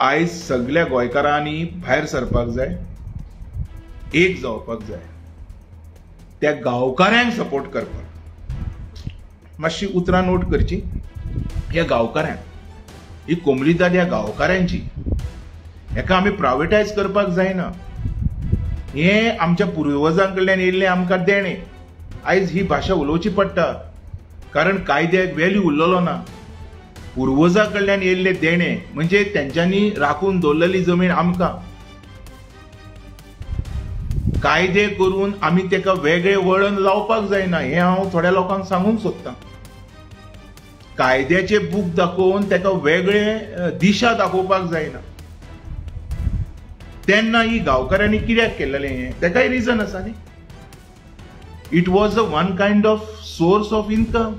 आयज सगळ्या गोंयकारांनी भायर सरपाक जाय, एक जावपाक जाय, त्या गांवकारांक सपोर्ट करपाक. मातशी उतरां नोट करची. ह्या गांवकारांक, ही कोमलीदाद ह्या गांवकारांची, हेका आमी प्रायवेटायज करपाक जायना. हे आमच्या पुर्वजां कडल्यान येयल्ले आमकां देणे. आयज ही भाशा उलोवची पडटा, कारण कायद्याक व्हॅल्यू उरलेलो ना. पुर्वजां कडल्यान येयल्ले देणे म्हणजे तेंच्यांनी राखून दवरलेली जमीन आमकां. कायदे करून आमी तेका वेगळे वळण लावपाक जायना, हे हांव थोड्या लोकांक सांगूंक सोदतां. कायद्याचे बूक दाखोवन तेका वेगळे दिशा दाखोवपाक जायना. तेन्ना ही गांवकारांनी कित्याक केल्लें हें, तेकाय रिजन आसा न्ही. It was a one kind of source of income.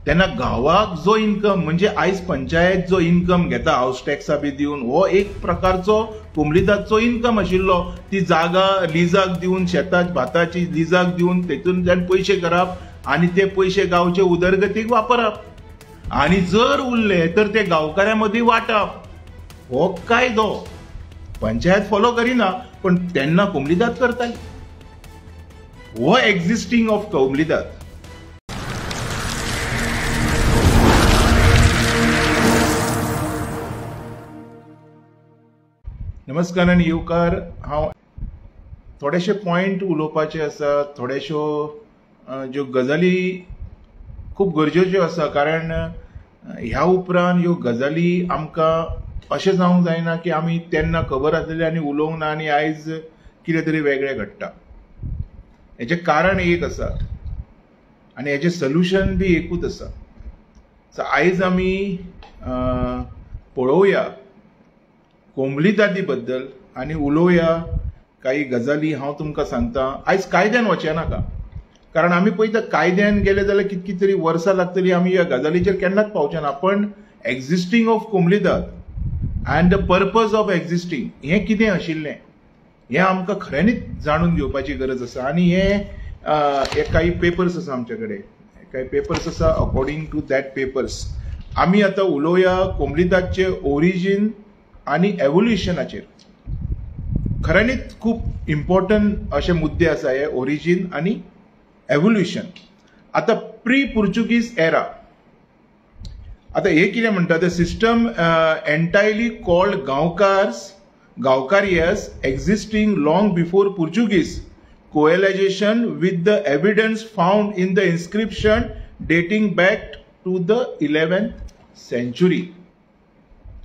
तेन्ना गांवाक जो इन्कम म्हणजे आयज पंचायत जो इन्कम घेता हाऊस टॅक्सा बी दिवन, हो एक प्रकारचो कोमलीदादचो इन्कम आशिल्लो. ती जागा लिजाक दिवन, शेतात भाताची लिजाक दिवन तेतूंतल्यान पयशे करप आनी ते पयशे गांवचे उदरगतीक वापरप, आनी जर उरले तर ते गांवकारां मदीं वांटप. हो कायदो पंचायत फॉलो करिना, पण तेन्ना कोमलीदाद करताली. हो एक्झिस्टिंग ऑफ कोमलीदाद. नमस्कार आनी येवकार. हांव थोडेशे पॉयंट उलोवपाचे आसा. थोड्याश्यो ज्यो गजाली खूब गरजेच्यो आसा, कारण ह्या उपरांत ह्यो गजाली आमकां अशें जावंक जायना की आमी तेन्ना खबर आसलेली आनी उलोवंक ना आनी आयज कितें तरी वेगळें घडटा. हेचें कारण एक आसा आनी हेचें सोल्युशन बी एकूच आसा. सो आयज आमी पळोवया कोमलीदादी बद्दल आनी उलोवया काही गजाली. हांव तुमकां सांगतां, आयज कायद्यान वचचें नाका, कारण आमी पळयता कायद्यान गेले जाल्यार कितकी तरी वर्सां लागतली, आमी ह्या गजालीचेर केन्नाच पावचे ना. पण एक्झिस्टिंग ऑफ कोमलीदाद and the purpose of existing हें कितें आशिल्लें हें आमकां खऱ्यांनीच जाणून घेवपाची गरज आसा. आनी हे काही पेपर्स आसा आमचे कडेन, काही पेपर्स आसा. अकॉर्डिंग टू दॅट पेपर्स आमी आतां उलोवया कोमलीदादचे ओरिजीन आनी एवोल्युशनाचेर. खऱ्यांनीच खूब इम्पॉर्टंट अशे मुद्दे आसा हे ओरिजीन आनी एवोल्युशन. आतां प्री पोर्चुगीज एरा, आतां हे कितें म्हणटा, द सिस्टम एंटायरली कॉल्ड गांवकारियस existing long before Portuguese colonisation with the evidence found in the inscription dating back to the 11th century.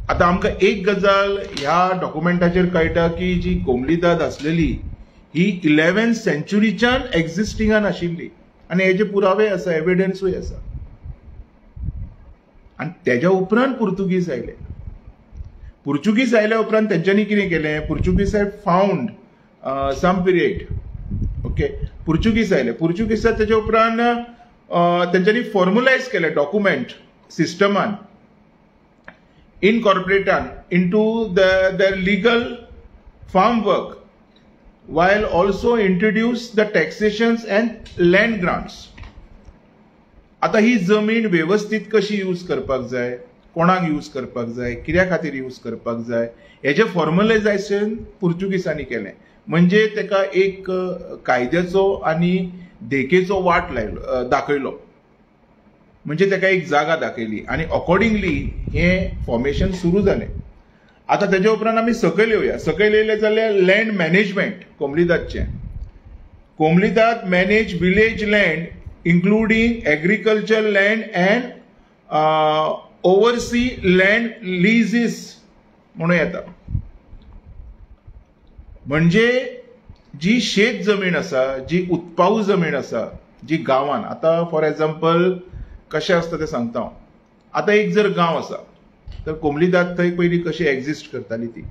आता आमकां एक गजाल ह्या डॉक्युमेंटाचेर कळटा की जी कोमलीदाद आसलेली ही 11th centuryच्यान एक्झिस्टिंगान आशिल्ली, आनी हेजे पुरावे आसा, एविडन्सूय आसा. आनी तेज्या उपरांत पुर्तुगीज आयले. पुर्तुगीज आयल्या उपरांत तेंच्यांनी कितें केलें, Portuguese had found some period. Okay, Portuguese आयले. पुर्तुगीजात तेज्या उपरांत तेंच्यांनी फॉर्मुलायज केलें डॉक्युमेंट सिस्टमान, incorporated into their legal farm work, while also introduce the taxations and land grants. आता ही जमीन व्यवस्थित कशी यूज करपाक जाय, कोणाक यूज करपाक जाय, कित्या खातीर यूज करपाक जाय, हेजे फॉर्मलायझेशन पुर्तुगीजांनी केलें. म्हणजे तेका एक कायद्याचो आनी देखेचो वाट लायलो, दाखयलो. म्हणजे तेका एक जागा दाखयली आनी अकॉर्डिंगली हें फॉर्मेशन सुरू जालें. आता तेज्या उपरांत आमी सकयल येवया. सकयल येयले जाल्यार लँड मॅनेजमेंट कोमलीदादचें. कोमलीदाद manage village land including agriculture land and oversee land leases म्हणून येता. म्हणजे जी शेत जमीन आसा, जी उत्पादू जमीन आसा, जी गांवांत, आता फॉर एग्जाम्पल कशें आसता तें सांगता हांव. आतां एक जर गांव आसा तर कोमलीदाद थंय पयलीं कशी एक्झिस्ट करताली ती,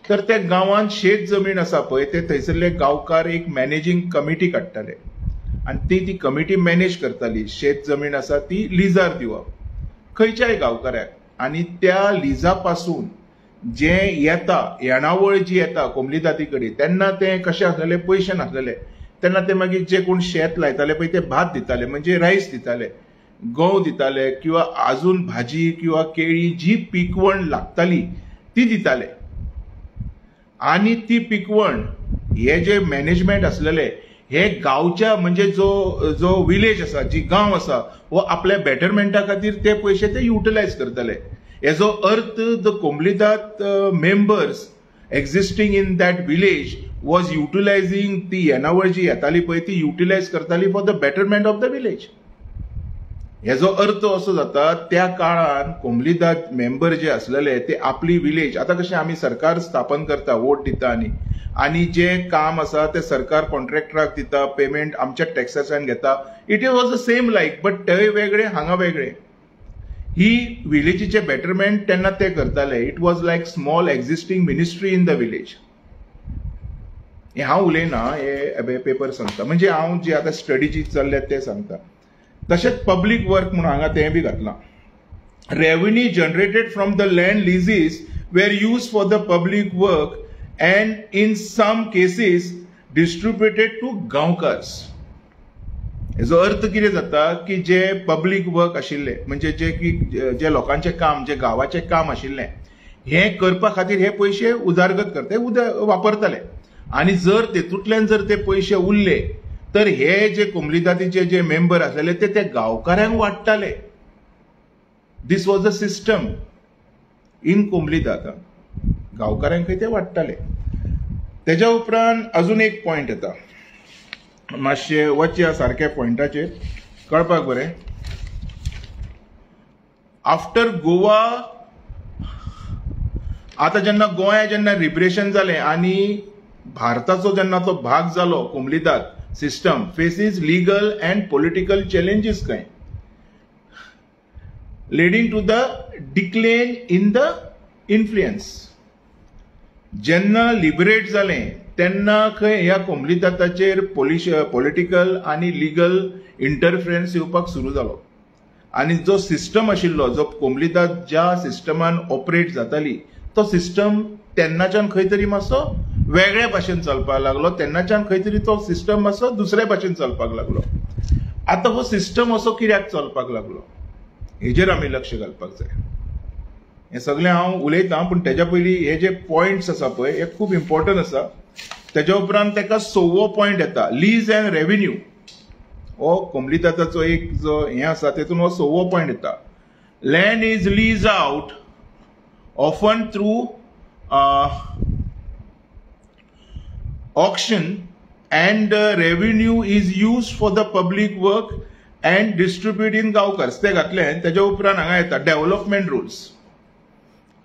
तर त्या गांवांत शेत जमीन आसा पळय ते थंयसरले गांवकार एक मॅनेजिंग कमिटी काडटाले आनी ती कमिटी मॅनेज करताली. शेत जमीन आसा ती लिजार दिवप खंयच्याय गांवकाराक, आनी त्या लिजा पासून जे येता, येणावळ जी येता कोमलीदादी कडेन, तेन्ना ते कशें आसलेले, पयशे नासलेले. तेन्ना ते मागीर जे कोण शेत लायताले पळय ते भात दिताले, म्हणजे रायस दिताले. गंव दिताले किंवा अजून भाजी किंवा केळी जी पिकवण लागताली ती दिताले. आणि ती पिकवण हे जे मॅनेजमेंट असलेले हे गावच्या म्हणजे जो विलेज असा, जी गांव असा, वो आपल्या बेटरमेंटा खातीर ते पैसे ते युटिलायज करतले. हेजो अर्थ द कोंबलीदाद members existing in that village was utilising ती येणावळ जी येताली पळय ती युटिलायज करताली for the betterment of the village. हेजो अर्थ असो जाता त्या काळान कोंबलीदाद मेंबर जे असलेले ते आपली विलेज, आता कशें आमी सरकार स्थापन करता, वोट दिता आणि जे काम आसा ते सरकार कॉन्ट्रॅक्टराक दिता, पेमेंट आमच्या टॅक्साच्यान घेता. It was the same like, but थंय वेगळे हांगा वेगळे. ही विलेजीचे बेटरमेंट तेन्ना ते करताले. It was like small existing ministry in the village. हे हांव उलयना, हे पेपर सांगता, म्हणजे हांव जे आतां स्टडी जी चल्ले ते सांगता. तशेंच पब्लीक वर्क म्हणून हांगा तें बी घातलां. Revenue generated from the land leases were use for the public work and in some cases distributed to गांवकार्स. हेजो अर्थ कितें जाता की जे पब्लीक वर्क आशिल्ले म्हणजे जे लोकांचे काम, जे गांवाचे काम आशिल्ले हे करपा खातीर हे पयशे उदारगत करते वापरताले. आणि जर तेतूंतल्यान जर ते पयशे उरले तर हे जे कोंबलीदादीचे जे मेंबर आसलेले ते गांवकारांक वाडटाले. दिस वॉज द सिस्टम इन कोंबलीदाद. गांवकारांक ते वाडटाले. तेज्या उपरांत अजून एक पॉयंट येता, मातशें वचया सारक्या पॉयंटाचेर कळपाक बरें. आफ्टर गोवा, आतां जेन्ना गोंया जेन्ना लिबरेशन जालें आणि भारताचो जेन्ना तो भाग जालो कोंबलीदाद system faces legal and political challenges कांय leading to the decline in the influence. जेन्ना लिबरेट जालें तेन्ना खंय ह्या कोंबलीदादाचेर पॉलिटिकल आणि लिगल इंटरफरन्स येवपाक सुरू जालो. आणि जो सिस्टम आशिल्लो, जो कोंबलीदाद ज्या सिस्टमान ऑपरेट जाताली, तो सिस्टम तेन्नाच्यान खंय तरी मातसो वेगळ्या भाशेन चलपाक लागलो. तेन्नाच्यान खंय तरी तो सिस्टम मातसो दुसऱ्या भाशेन चलपाक लागलो. आतां हो सिस्टम असो कित्याक चलपाक लागलो हेजेर आमी लक्ष घालपाक जाय. हे सगळें हांव उलयतां, पूण तेज्या पयलीं हे जे पॉयंट्स आसा पळय हे खूब इम्पॉर्टंट आसा. तेज्या उपरांत तेका 6वो पॉयंट येता, लीज अँड रेव्हेन्यू. हो कोंबलीदादाचो एक जो हें आसा तेतून हो 6वो पॉयंट येता. Land is lease out often through auction and revenue is use for the public work and distribute in गांवकार्स. ते घातलें. तेज्या उपरांत हांगा येता डेव्हलपमेंट रुल्स.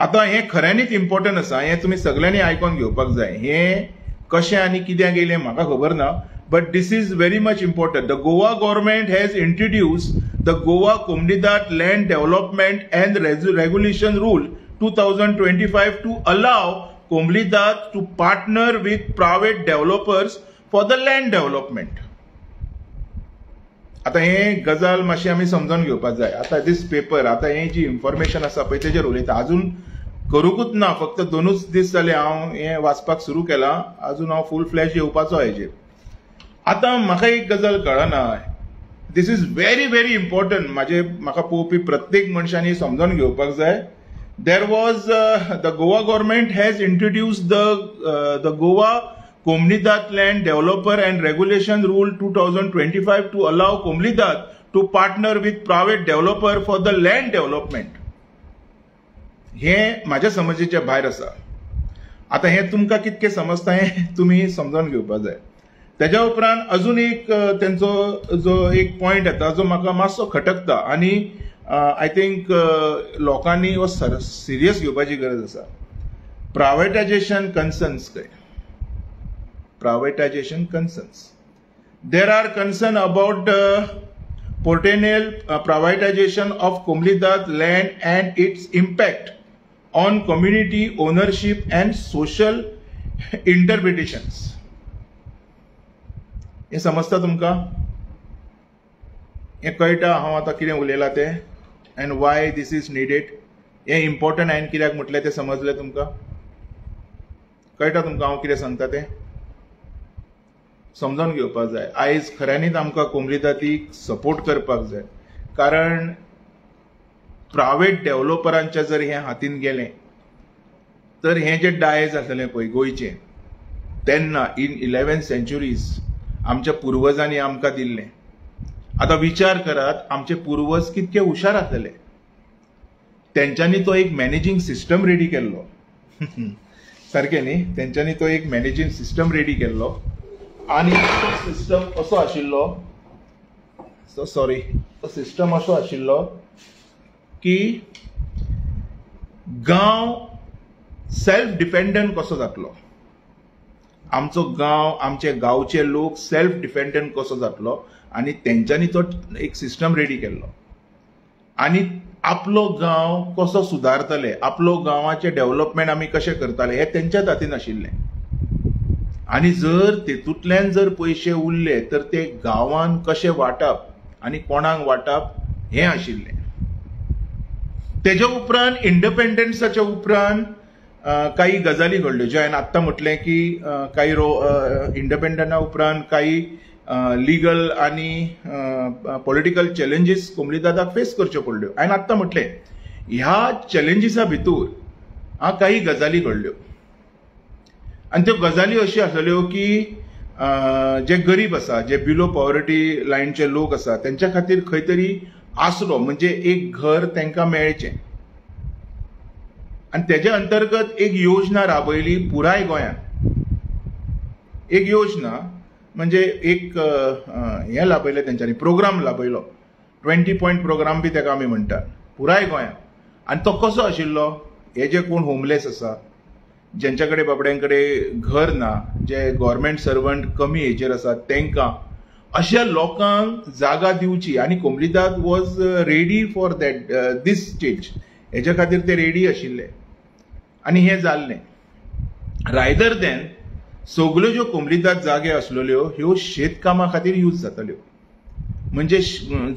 आतां हें खऱ्यांनीच इम्पॉर्टंट आसा. हें तुमी सगळ्यांनी आयकून घेवपाक जाय. हें कशें आनी कित्याक येयलें म्हाका खबर ना, but this is very much important. The Goa government has introduced the Goa कोंबलीदाद land development and regulation rule 2025 to allow कोंबलीदाद to partner with private developers for the land development. आता हे गजाल मातशी आमी समजून घेवपाक जाय. आता दीस पेपर, आता हे जी इन्फॉर्मेशन आसा पळय तेजेर उलयता. अजून करूंकूच ना, फक्त 2च दीस जाले हांव हें वाचपाक सुरू केलां. अजून हांव फूल फ्लॅश येवपाचो हेजेर. आतां म्हाका एक गजाल कळना. दिस इज व्हेरी व्हेरी इम्पॉर्टंट. म्हाका पळोवपी प्रत्येक मनशांनी समजून घेवपाक जाय. There was the Goa government has introduced the Goa Komblidad Land Developer and Regulation Rule 2025 to allow Komblidad to partner with private developer for the land development. हे माझ्या समजेच्या भायर आसा. आता हे तुमकां कितके समजता हे तुम्ही समजून घेवपाक जाय. तेज्या उपरांत अजून एक तेंचो जो एक पॉयंट येता जो म्हाका मातसो खटकता आणि आय थिंक लोकांनी हो सिरियस घेवपाची गरज आसा. प्रायव्हेटायझेशन कन्सर्न्स काय. Privatization concerns. There are concerns about potential privatization of Komblidad land and its impact on community ownership and social interpretations. हे समजता तुमका? हे कळटा हांव आतां कितें उलयलां तें and why this is needed. हे इम्पॉर्टंट हांवें कित्याक म्हटलें तें समजलें तुमकां? कळटा तुमकां हांव कितें सांगता तें? समजून घेवपाक जाय. आयज खऱ्यांनीच आमकां कोंबलीदादीक सपोर्ट करपाक जाय. कारण प्रायव्हेट डेव्हलपरांच्या जर हे हातीन गेलें तर हे जे डायज आसलें पळय गोंयचें तेन्ना इन 11th सेंच्युरीज आमच्या पुर्वजांनी आमकां दिल्लें. आतां विचार करात आमचे पुर्वज कितके हुशार आसलेले. तेंच्यांनी तो एक मॅनेजिंग सिस्टम रेडी केल्लो. सारकें न्ही. तेंच्यांनी तो एक मॅनेजिंग सिस्टम रेडी केल्लो आनी तो सिस्टम असो आशिल्लो सिस्टम असो आशिल्लो की गांव सेल्फ डिपेंडंट कसो जातलो. आमचो गांव आमचे गांवचे लोक सेल्फ डिपेंडंट कसो जातलो आनी तेंच्यांनी तो एक सिस्टम रेडी केल्लो. आनी आपलो गांव कसो सुदारतले, आपलो गांवाचे डेव्हलपमेंट आमी कशें करताले हें तेंच्याच हातीन आशिल्लें. आनी जर तेतूंतल्यान जर पयशे उरले तर ते गांवान कशे वांटप आनी कोणाक वांटप हें आशिल्लें. तेजे उपरांत इंडिपेंडन्साच्या उपरांत काही गजाली घडल्यो ज्यो हांवें आत्तां म्हटलें की काही इंडिपेंडन्सा उपरांत काही लिगल आनी पॉलिटिकल चॅलेंजीस कोमलीदादाक फेस करच्यो पडल्यो. हांवें आत्तां म्हटलें ह्या चॅलेंजीसा भितर काही गजाली घडल्यो आनी त्यो गजाली अश्यो आसल्यो की जे गरीब आसा, जे बिलो पॉवर्टी लायनचे लोक आसा तेंच्या खातीर खंय तरी आसरो म्हणजे एक घर तांकां मेळचें. आनी तेजे अंतर्गत एक योजना राबयली पुराय गोंयांत. एक योजना म्हणजे एक हें लाभयलें तेंच्यांनी, प्रोग्राम लाभयलो. 20 पॉयंट प्रोग्राम बी ताका आमी म्हणटात पुराय गोंयांत. आनी तो कसो आशिल्लो, हे जे कोण होमलेस आसा, जेंच्या कडेन बाबड्यां कडेन घर ना, जे गव्हर्मेंट सर्वंट कमी हेजेर आसात तांकां, अशा लोकांक जागा दिवची. आनी कोमलीदाद was ready for that this change. हेच्या खातीर ते रेडी आशिल्ले आनी हें जाल्लें. रायदर दॅन सगल्यो ज्यो कोमलीदाद जागे आसलेल्यो ह्यो शेतकामा खातीर यूज जाताल्यो. म्हणजे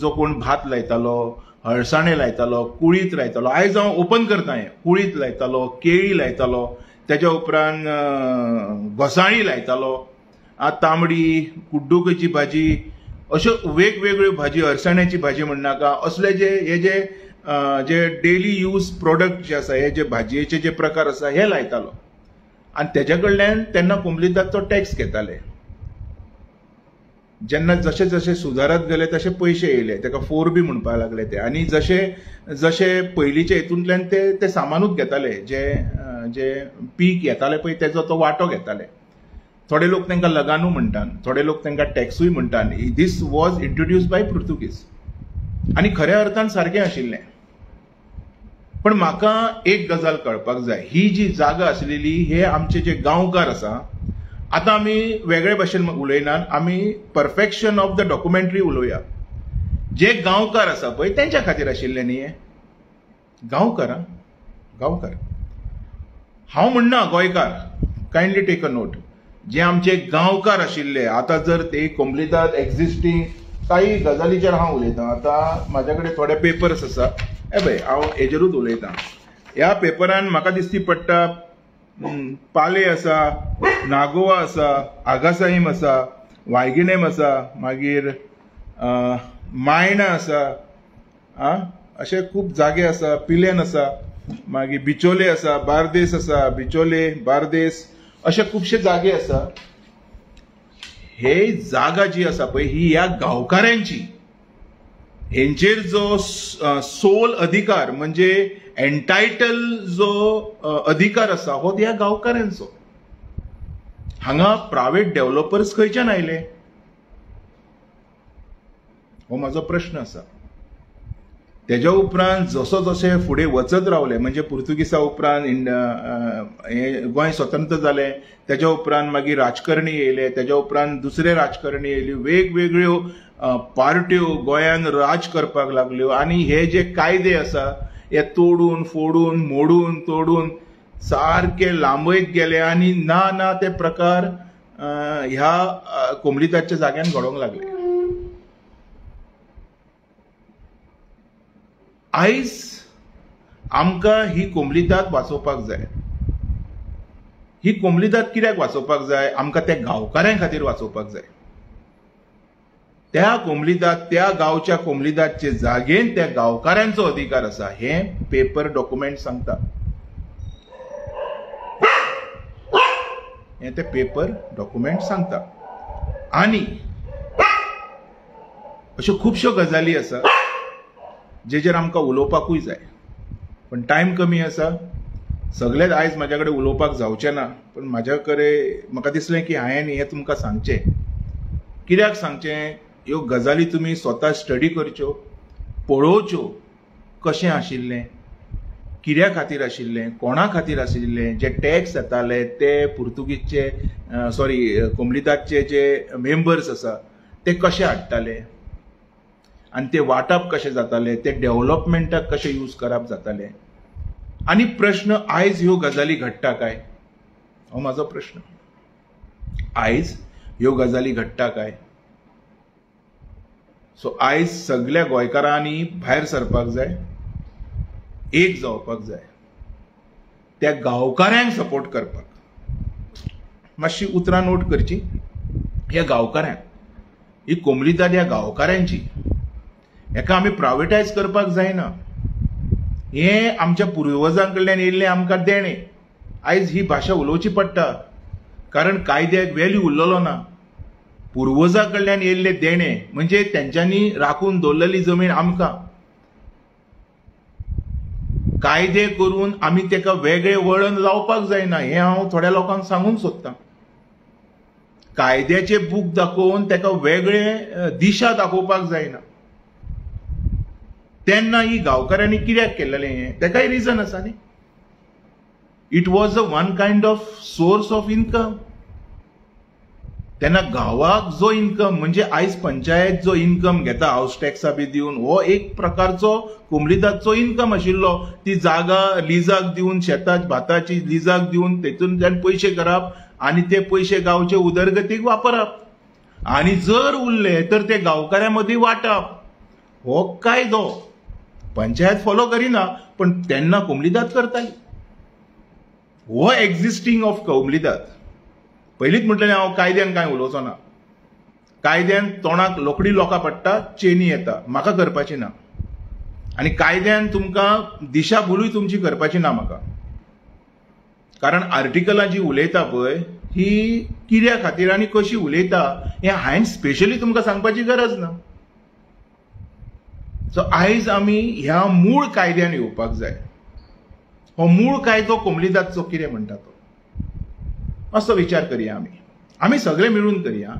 जो कोण भात लायतालो, हळसाणे लायतालो, कुळीत लायतालो, आयज हांव ओपन करता हें, कुळीत लायतालो, केळी लायतालो, तेज्या उपरांत घोसाळी लायतालो, तांबडी, कुड्डुकेची भाजी, अश्यो वेगवेगळ्यो भाजी, अळसाण्याची भाजी म्हणनाका, असले जे डेली यूज प्रोडक्ट जे आसा, हे जे भाजयेचे जे प्रकार आसा हे लायतालो. आनी तेज्या कडल्यान तेन्ना कोमलीदाद तो टॅक्स घेताले. जेन्ना जशे जशे सुदारत गेले तशे पयशे येयले, ताका 4B म्हणपाक लागले ते. आनी जशे जशे पयलींचे हितूंतल्यान ते सामानूच घेताले, जे पीक येताले पळय तेजो तो वांटो घेताले. थोडे लोक तांकां लगानू म्हणटात, थोडे लोक तांकां टॅक्सूय म्हणटात. This was introduce by Portuguese आनी खऱ्या अर्थान सारकें आशिल्लें. पण म्हाका एक गजाल कळपाक जाय, ही जी जागा आसलेली हे आमचे जे गांवकार आसा, आतां आमी वेगळे भाशेन उलयनात, आमी परफेक्शन ऑफ द डॉक्युमेंटरी उलोवया. जे गांवकार आसा पळय तेंच्या खातीर आशिल्लें न्ही हें. गांवकार हांव म्हणना गोंयकार, कायंडली टेक अ नोट. जे आमचे गांवकार आशिल्ले, आतां जर ते कोमलीदाद एक्झिस्टींग काही गजालीचेर हांव उलयतां. आतां म्हाज्या कडेन थोडे पेपर्स आसा, पळय हांव हेजेरूच उलयतां. ह्या पेपरान म्हाका दिश्टी पडटा पाले आसा, नागोवा आसा, आगासाईम आसा, वायगिनेम आसा, मागीर मायणा आसा, अशे खूब जागे आसा, पिलेन आसा, मागीर बिचोले आसा, बार्देस आसा, बिचोले, बार्देस, अशे खुबशे जागे आसा. हे जागा जी आसा पळय ही ह्या गांवकारांची. हेंचेर जो सोल अधिकार म्हणजे एंटायटल जो अधिकार आसा हो ह्या गांवकारांचो. हांगा प्रायव्हेट डेव्हलपर्स खंयच्यान आयले हो म्हाजो प्रश्न आसा. तेज्या उपरांत जसो जशे फुडें वचत रावले, म्हणजे पुर्तुगीजा उपरांत गोंय स्वतंत्र जालें, तेज्या उपरांत मागीर राजकारणी येयले, तेज्या उपरांत दुसरे राजकारणी येयले, वेगवेगळ्यो पार्ट्यो गोंयान राज करपाक लागल्यो. आनी हे जे कायदे आसा हे तोडून फोडून मोडून तोडून सारके लांबयत गेले आनी ना ते प्रकार ह्या कोमलीदादच्या जाग्यान घडोवंक लागले. आयज आमकां ही कोमलीदाद वाचोवपाक जाय. ही कोमलीदाद कित्याक वाचोवपाक जाय? आमकां त्या गांवकारां खातीर वाचोवपाक जाय. त्या कोंबलीदाद, त्या गावच्या कोंबलीदादचे जागेन त्या गावकारांचो अधिकार आसा हे पेपर डॉक्युमेंट सांगता. हे ते पेपर डॉक्युमेंट सांगता. आणि अश्यो खुबश्यो गजाली आसा जेचेर आमकां उलोवपाकूय जाय, पण टायम कमी आसा. सगळेच आयज म्हाज्या कडेन उलोवपाक जावचें ना, पण म्हाका दिसलें की हांवें हें तुमकां सांगचें. कित्याक सांगचें? ह्यो गजाली तुमी स्वता स्टडी करच्यो, पळोवच्यो कशें आशिल्लें, कित्या खातीर आशिल्लें, कोणा खातीर आशिल्लें. जे टॅक्स येताले ते पुर्तुगीजचे कोंबलीदादचे जे मेंबर्स आसा ते कशे हाडटाले आनी ते वांटप कशें जातालें, ते डेव्हलपमेंटाक कशें यूज करप जातालें. आनी प्रश्न, आयज ह्यो गजाली घडटा काय? हो म्हाजो प्रश्न. आयज ह्यो गजाली घडटा काय? सो आयज सगळ्या गोंयकारांनी भायर सरपाक जाय, एक जावपाक जाय, त्या गांवकारांक सपोर्ट करपाक. मातशी उतरां नोट करची. ह्या गांवकारांक, ही कोंबलीदाद ह्या गांवकारांची, हेका आमी प्रायवेटायज करपाक जायना. हे आमच्या पुर्वजां कडल्यान येयल्ले आमकां देणे. आयज ही भाशा उलोवची पडटा कारण कायद्याक व्हॅल्यू उरलेलो ना. पुर्वजां कडल्यान येयल्ले देणे म्हणजे तेंच्यांनी राखून दवरलेली जमीन आमकां. कायदे करून आमी तेका वेगळे वळण लावपाक जायना, हें हांव थोड्या लोकांक सांगूंक सोदतां. कायद्याचे बूक दाखोवन तेका वेगळे दिशा दाखोवपाक जायना. तेन्ना ही गांवकारांनी कित्याक केल्लें हें? तेकाय रिजन आसा न्ही. It was a one kind of source of income. तेन्ना गांवाक जो इन्कम म्हणजे आयज पंचायत जो इन्कम घेता हाऊस टॅक्सा बी दिवन, हो एक प्रकारचो कोंबलीदादचो इन्कम आशिल्लो. ती जागा लिजाक दिवन, शेतां भाताची लिजाक दिवन तेतून पयशे करप आनी ते पयशे गांवचे उदरगतीक वापरप. आनी जर उरले तर ते गांवकारां मदीं वांटप. हो कायदो पंचायत फॉलो करिना, पण तेन्ना कोंबलीदाद करताली. हो एक्झिस्टिंग ऑफ कोंबलीदाद. पयलींच म्हटलें हांव, कायद्यान कांय उलोवचो ना. कायद्यान तोंडाक लोकडी लोकां पडटा, चेनी येता, म्हाका करपाची ना. आनी कायद्यान तुमकां दिशाभूलूय तुमची करपाची ना म्हाका. कारण आर्टिकलां जी उलयता पळय ही कित्या खातीर आनी कशी उलयता हें हांवें स्पेशली तुमकां सांगपाची गरज ना. सो आयज आमी ह्या मूळ कायद्यान येवपाक जाय. हो मूळ कायदो कोंबलीदादचो कितें म्हणटा तो मातसो विचार करया. आमी सगळे मिळून करया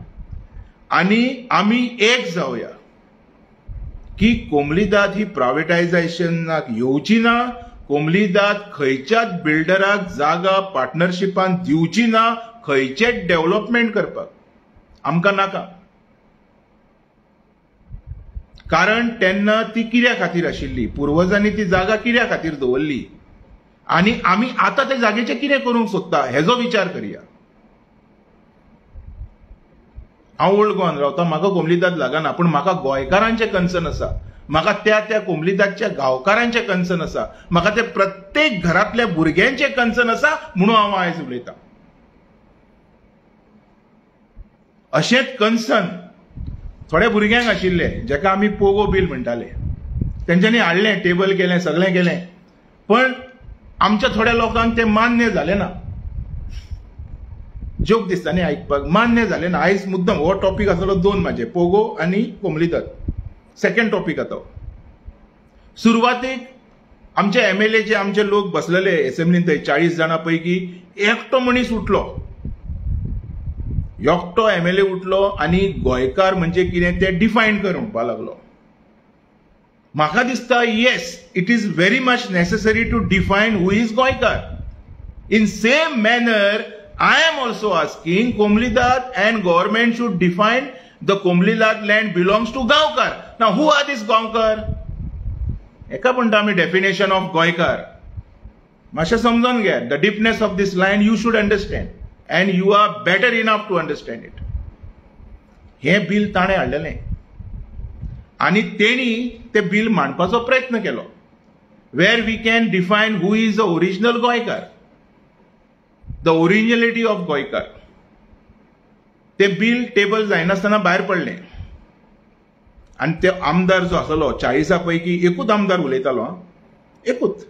आनी आमी एक जावया की कोंबलीदाद ही प्रायवेटायझेशनाक येवची ना. कोंबलीदाद खंयच्याच बिल्डराक जागा पार्टनरशिपान दिवची ना. खंयचेच डेव्हलपमेंट करपाक आमकां नाका. कारण तेन्ना ती कित्या खातीर आशिल्ली, पुर्वजांनी ती जागा कित्या खातीर दवरली आनी आमी आतां ते जागेचें कितें करूंक सोदता हेजो विचार करया. हांव ओल्ड गोवान रावतां, म्हाका कोंबलीदाद लागना, पूण म्हाका गोंयकारांचे कन्सर्न आसा. म्हाका त्या कोंबलीदादच्या गांवकारांचे कन्सर्न आसा. म्हाका ते प्रत्येक घरांतल्या भुरग्यांचे कन्सर्न आसा म्हणून हांव आयज उलयतां. अशेंच कन्सर्न थोड्या भुरग्यांक आशिल्ले जेका आमी पोगो बील म्हणटाले. तेंच्यांनी हाडलें, टेबल केलें, सगळें केलें, पण आमच्या थोड्या लोकांक ते मान्य जालें ना. जोक दिसता न्ही आयकपाक, मान्य जालें ना. आयज मुद्दम हो टॉपीक आसलो दोन म्हाजे, पोगो आनी कोंबलीदाद. सेकंड टॉपीक आतां. सुरवातेक आमचे MLA जे आमचे लोक बसलेले एसेंब्लीन थंय 40 जाणां पैकी एकटो मनीस उठलो. एकटो MLA उठलो आनी गोंयकार म्हणजे कितें तें डिफायन कर म्हणपाक लागलो. म्हाका दिसता yes, it is very much necessary to define who is गोंयकार. In same manner I am also asking Komlidad and government should define the Komlidad land belongs to Gaonkar. Now who are these Gaonkar? Eka म्हणटा आमी definition of Goikar. मातशें समजून घे. The deepness of this line you should understand and you are better enough to understand it. हे bill ताणें हाडलेलें आनी तेणी तें बिल मांडपाचो प्रयत्न केलो. Where we can define who is the original Goikar. The originality of Goikar. ते bill table जायनासतना भायर पडलें. आणि ते आमदार जो आसलो 40 पैकी एकूच आमदार उलयतालो, एकूच,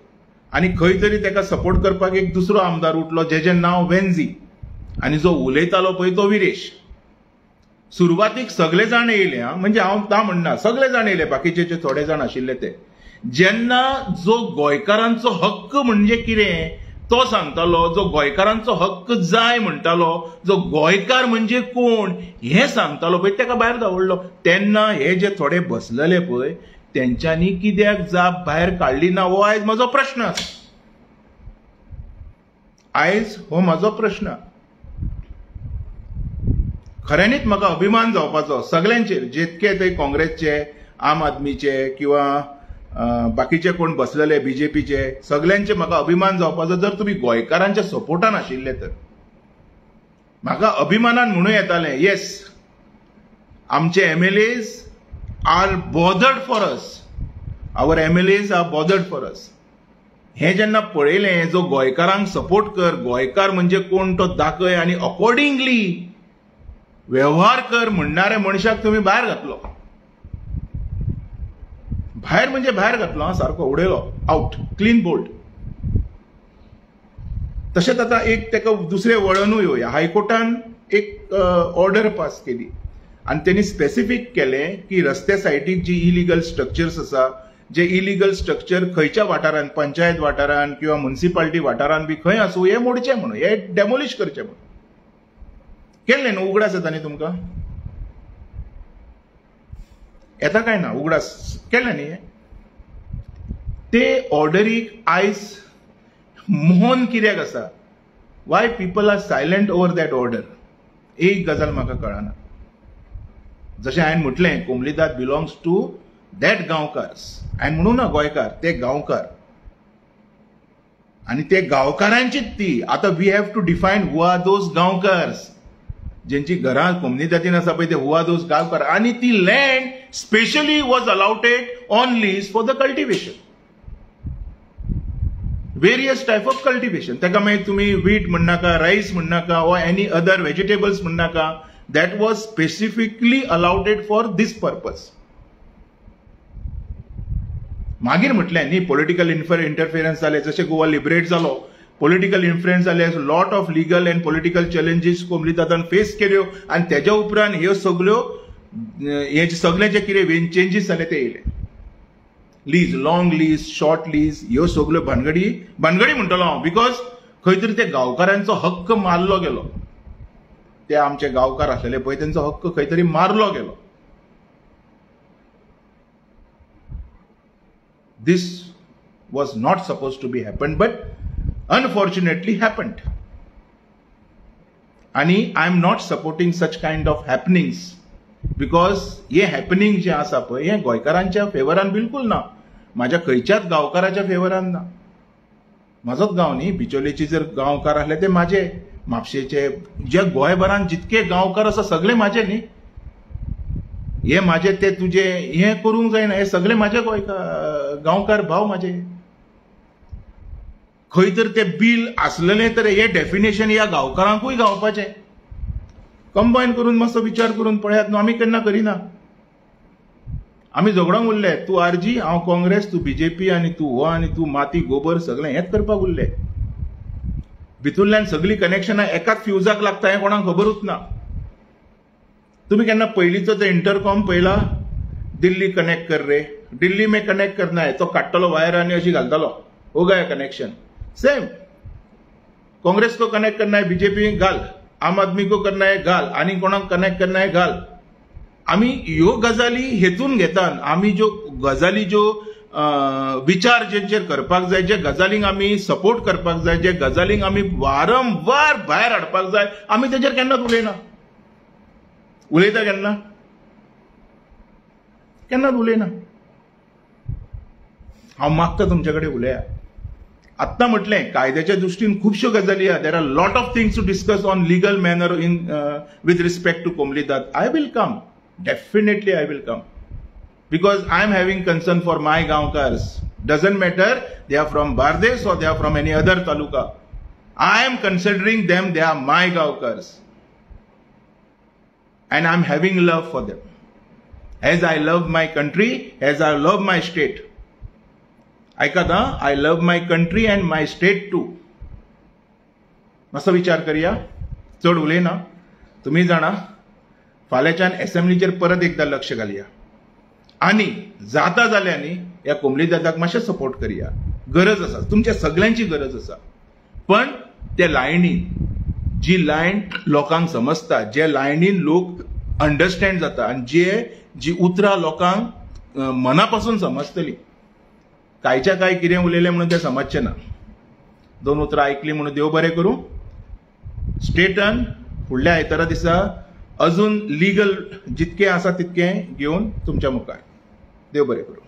आणि खंय तरी ताका सपोर्ट करपाक एक दुसरो आमदार उठलो जेचें नांव वेन्झी, आणि जो उलयतालो पळय तो विरेश. सुरवातीक सगळे जाण येयले, म्हणजे हांव ना म्हणना, सगळे जाण येयले, बाकीचे जे थोडे जाण आशिल्ले ते. जेन्ना जो गोंयकारांचो हक्क म्हणजे कितें तो सांगतालो, जो गोंयकारांचो हक्क जाय म्हणटालो, जो गोंयकार म्हणजे कोण हे सांगतालो पळय, ताका भायर धांवडलो. तेन्ना हे जे थोडे बसलेले पळय तेंच्यांनी कित्याक जाप भायर काडली ना, हो आयज म्हजो प्रश्न आसा. आयज हो म्हजो प्रश्न. खऱ्यांनीच म्हाका अभिमान जावपाचो सगळ्यांचेर, जितके थंय काँग्रेसचे, आम आदमीचे किंवा बाकीचे कोण बसलेले बीजेपीचे, सगळ्यांचे म्हाका अभिमान जावपाचो जर तुमी गोंयकारांच्या सपोर्टान आशिल्ले तर. म्हाका अभिमानान म्हणूं येतालें, येस, आमचे MLAs are bothered for us, our MLAs are bothered for us. हे जेन्ना पळयलें, जो गोंयकारांक सपोर्ट कर, गोंयकार म्हणजे कोण तो दाखय आणि अकॉर्डिंगली व्यवहार कर म्हणणाऱ्या मनशाक तुम्ही भायर घातलो. भायर म्हणजे भायर घातलो, सारको उडयलो, आउट, क्लीन बोल्ड. तशेंच आता एक ताका दुसरे वळणूय येवया. हायकोर्टान एक ऑर्डर पास केली आणि त्यांनी स्पेसिफिक केलें की रस्त्या सायडीक जी इलिगल स्ट्रक्चर्स आसा, जे इलिगल स्ट्रक्चर खंयच्या वाठारांत, पंचायत वाठारांत किंवा म्युनिसिपालिटी वाठारांत बी खंय आसूं, हे मोडचे म्हणून, हे डेमोलिश करचे म्हणून. केल्लें न्हू, उगडास येता न्ही तुमकां, येता काय ना उगडास, केलें न्ही. ते ऑर्डरीक आयज मोहन कित्याक आसा, why people are silent over that order, एक गजाल म्हाका कळना. जशें हांवें म्हटलें, कोमलीदाद बिलोंग्स टू दॅट गांवकार्स. हांवें म्हणूं ना गोंयकार, ते गांवकार, आणि ते गांवकारांचीच ती. आतां we have to define who are those गांवकार्स, ज्यांची घरां कोमनीदादीन आसा पळय, ते हू आर दोज गांवकार. आणि ती land specially was allotted on lease for the cultivation, various type of cultivation. ताका मागीर तुमी वीट म्हणनाका, रायस म्हणनाका, वा एनी अदर व्हेजिटेबल्स म्हणनाका, that was specifically allotted for this purpose. मागीर म्हटलें न्ही, पॉलिटिकल इंटरफिरन्स जाले, जशें गोवा लिबरेट जालो, पॉलिटिकल इन्फ्लुएन्स जाले, lot of legal and political challenges कोमलीदादान फेस केल्यो, आणि तेज्या उपरांत ह्यो सगळ्यो, हे सगळे जे कितें चेंजीस जाले ते येयले. Lease, long lease, short lease, ह्यो सगळ्यो भानगडी म्हणटलो हांव, बिकॉज खंय तरी ते गांवकारांचो हक्क मारलो गेलो. ते आमचे गांवकार आसलेले पळय, तेंचो हक्क खंय तरी मारलो गेलो. This was not supposed to be happened, but unfortunately happened. And I am not supporting such kind of happenings, because हे happening जे आसा पळय, हे गोंयकारांच्या फेवरान बिलकुल ना, माझ्या खंयच्याच गांवकाराच्या फेवरान ना. माझोच गांव न्ही, बिचोलेचे जर गांवकार आसले ते माझे, म्हापशेचे, जे गोंयभरान जितके गांवकार आसा सगळे माझे न्ही. हे माझे ते तुझे हे करूंक जायना, हे सगळे माझे गांवकार भाव माझे. खंय तर ते बिल आसलेलें तर हे डेफिनेशन ह्या गांवकारांकूय गावपाचें. कंबायन करून मातसो विचार करून पळयात न्हू, आमी केन्ना करिना. आमी झगडोंक उरले, तूं आरजी, हांव काँग्रेस, तूं बीजेपी, आनी तूं हो आनी तूं माती गोबर, सगळें हेंच करपाक उरले. भितूरल्यान सगळीं कनेक्शनां एकाच फ्युजाक लागता हें कोणाक खबरूच ना. तुम्ही केन्ना पयलींचो तो इंटरकॉम पळयला, दिल्ली कनेक्ट कर रे, दिल्ली में कनेक्ट करना है, तो काडटलो वायर आनी अशी घालतालो, हो गया कनेक्शन. सेम, कांग्रेस को कनेक्ट करना है, बीजेपी घाल, आम आदमी को करना है घाल, आनी कोणाक कनेक्ट करना है घाल. आमी ह्यो गजाली हेतून घेतात, आमी ज्यो गजाली, ज्यो विचार जेंचेर करपाक जाय, जे गजालींक आमी सपोर्ट करपाक जाय, जे गजालींक आमी वारंवार भायर हाडपाक जाय, आमी तेजेर केन्नाच उलयना. उलयता केन्नाच उलयना. हांव मागता तुमचे कडेन उलया. आत्तां म्हटलें, कायद्याच्या दृश्टीन खुबश्यो गजाली आहा. There are lot of things to discuss on legal manner in with respect to कोमलीदाद. I will come, definitely I will come, because I am having concern for my gaunkars. Doesn't matter they are from Bardez or they are from any other taluka. I am considering them, they are my gaukars. And I am having love for them. As I love my country as I love my state. ऐकात हा, I love my country and my state too. मातसो विचार करया, चड उलयना. तुम्ही जाणा फाल्यांच्यान असेंब्लीचेर परत एकदा लक्ष घालया आणि जाता जाल्यार न्ही ह्या कोमली दादाक मातशें सपोर्ट करया. गरज आसा, तुमच्या सगळ्यांची गरज आसा. पण त्या लायनीन जी लायन लोकांक समजता, जे लायनीन लोक अंडरस्टँड जाता आनी जी उतरां लोकांक मनापासून समजतली. कांयच्या काय कितें उलयलें म्हणून ते समजचें ना. 2 उतरां आयकली म्हणून देव बरें करूं. स्टेटान फुडल्या आयतारा दिसा अजून लिगल जितकें आसा तितकें घेवन तुमच्या मुखार. देव बरें करूं.